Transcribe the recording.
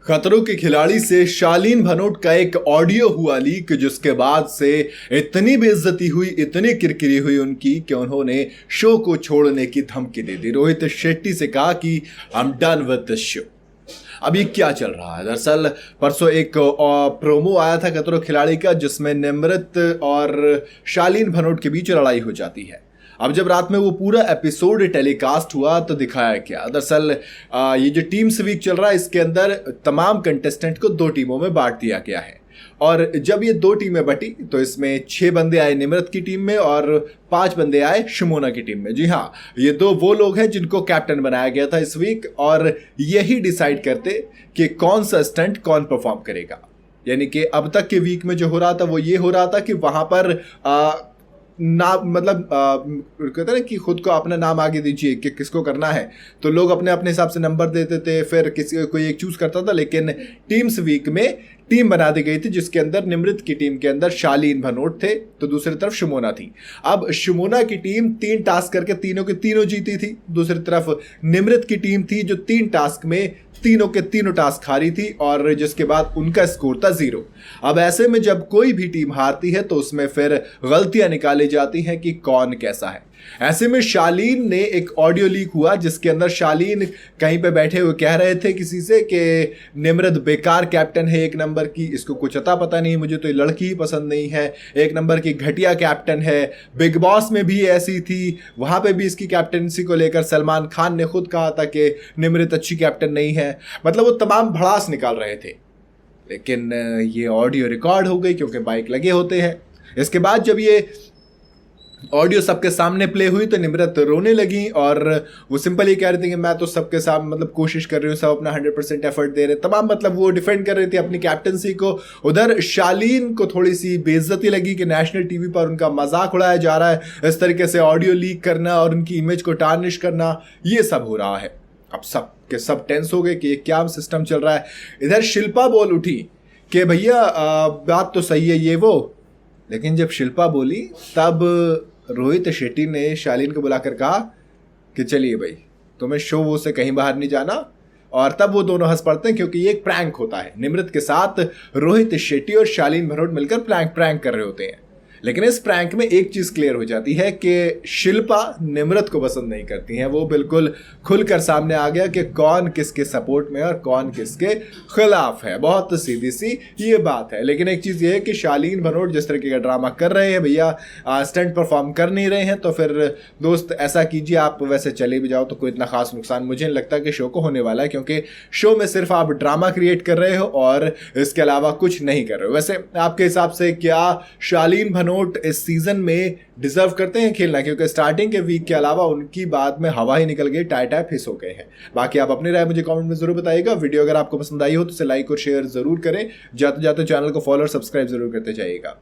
खतरों के खिलाड़ी से शालीन भनोट का एक ऑडियो हुआ लीक, जिसके बाद से इतनी बेइज्जती हुई, इतनी किरकिरी हुई उनकी कि उन्होंने शो को छोड़ने की धमकी दे दी। रोहित शेट्टी से कहा कि I am done with this show. अब ये क्या चल रहा है? दरअसल परसों एक प्रोमो आया था खतरों खिलाड़ी का, जिसमें निमृत और शालीन भनोट के बीच लड़ाई हो जाती है। अब जब रात में वो पूरा एपिसोड टेलीकास्ट हुआ तो दिखाया क्या, दरअसल ये जो टीम्स वीक चल रहा है इसके अंदर तमाम कंटेस्टेंट को 2 टीमों में बांट दिया गया है। और जब ये 2 टीमें बटी तो इसमें 6 बंदे आए निमृत की टीम में और 5 बंदे आए शमोना की टीम में। जी हाँ, ये 2 वो लोग हैं जिनको कैप्टन बनाया गया था इस वीक, और यही डिसाइड करते कि कौन सा स्टंट कौन परफॉर्म करेगा। यानी कि अब तक के वीक में जो हो रहा था वो ये हो रहा था कि वहां पर नाम मतलब कहते हैं ना कि खुद को अपना नाम आगे दीजिए कि किसको करना है, तो लोग अपने अपने हिसाब से नंबर देते थे, फिर किसी कोई एक चूज करता था। लेकिन टीम्स वीक में टीम बना दी गई थी जिसके अंदर निमृत की टीम के अंदर शालीन भनोट थे तो दूसरी तरफ शमोना थी। अब शमोना की टीम 3 टास्क करके तीनों के तीनों जीती थी, दूसरी तरफ निमृत की टीम थी जो 3 टास्क में तीनों के तीनों टास्क हारी थी और जिसके बाद उनका स्कोर था 0। अब ऐसे में जब कोई भी टीम हारती है तो उसमें फिर गलतियां निकाली जाती हैं कि कौन कैसा है। ऐसे में शालीन ने एक ऑडियो लीक हुआ जिसके अंदर शालीन कहीं पे बैठे हुए कह रहे थे किसी से कि निमृत बेकार कैप्टन है, 1 नंबर की, इसको कुछ अता पता नहीं, मुझे तो ये लड़की ही पसंद नहीं है, 1 नंबर की घटिया कैप्टन है। बिग बॉस में भी ऐसी थी, वहां पे भी इसकी कैप्टनसी को लेकर सलमान खान ने खुद कहा था कि निमृत अच्छी कैप्टन नहीं है। मतलब वो तमाम भड़ास निकाल रहे थे। लेकिन ये ऑडियो रिकॉर्ड हो गई क्योंकि माइक लगे होते हैं। इसके बाद जब ये ऑडियो सबके सामने प्ले हुई तो निमृत रोने लगी और वो सिंपल ही कह रही थी कि मैं तो सबके सामने मतलब कोशिश कर रही हूँ, सब अपना 100% एफर्ट दे रहे तमाम, मतलब वो डिफेंड कर रही थी अपनी कैप्टनसी को। उधर शालीन को थोड़ी सी बेइज्जती लगी कि नेशनल टीवी पर उनका मजाक उड़ाया जा रहा है, इस तरीके से ऑडियो लीक करना और उनकी इमेज को टार्निश करना, ये सब हो रहा है। अब सब के सब टेंस हो गए कि क्या सिस्टम चल रहा है। इधर शिल्पा बोल उठी कि भैया बात तो सही है ये वो, लेकिन जब शिल्पा बोली तब रोहित शेट्टी ने शालीन को बुलाकर कहा कि चलिए भाई तुम्हें शो वो से कहीं बाहर नहीं जाना, और तब वो दोनों हंस पड़ते हैं क्योंकि ये एक प्रैंक होता है। निमृत के साथ रोहित शेट्टी और शालीन भनोट मिलकर प्रैंक कर रहे होते हैं। लेकिन इस प्रैंक में एक चीज क्लियर हो जाती है कि शिल्पा निमृत को पसंद नहीं करती हैं। वो बिल्कुल खुलकर सामने आ गया कि कौन किसके सपोर्ट में और कौन किसके खिलाफ है। बहुत सीधी सी ये बात है। लेकिन एक चीज ये है कि शालीन भनोट जिस तरीके का ड्रामा कर रहे हैं, भैया स्टंट परफॉर्म कर नहीं रहे हैं, तो फिर दोस्त ऐसा कीजिए, आप वैसे चले भी जाओ तो कोई इतना खास नुकसान मुझे नहीं लगता कि शो को होने वाला है, क्योंकि शो में सिर्फ आप ड्रामा क्रिएट कर रहे हो और इसके अलावा कुछ नहीं कर रहे हो। वैसे आपके हिसाब से क्या शालीन भनोट इस सीजन में डिजर्व करते हैं खेलना? क्योंकि स्टार्टिंग के वीक के अलावा उनकी बाद में हवा ही निकल गई, टाई फिस हो गए हैं। बाकी आप अपनी राय मुझे कमेंट में जरूर बताइएगा। वीडियो अगर आपको पसंद आई हो तो इसे लाइक और शेयर जरूर करें। जाते जाते चैनल को फॉलो और सब्सक्राइब जरूर करते जाइएगा।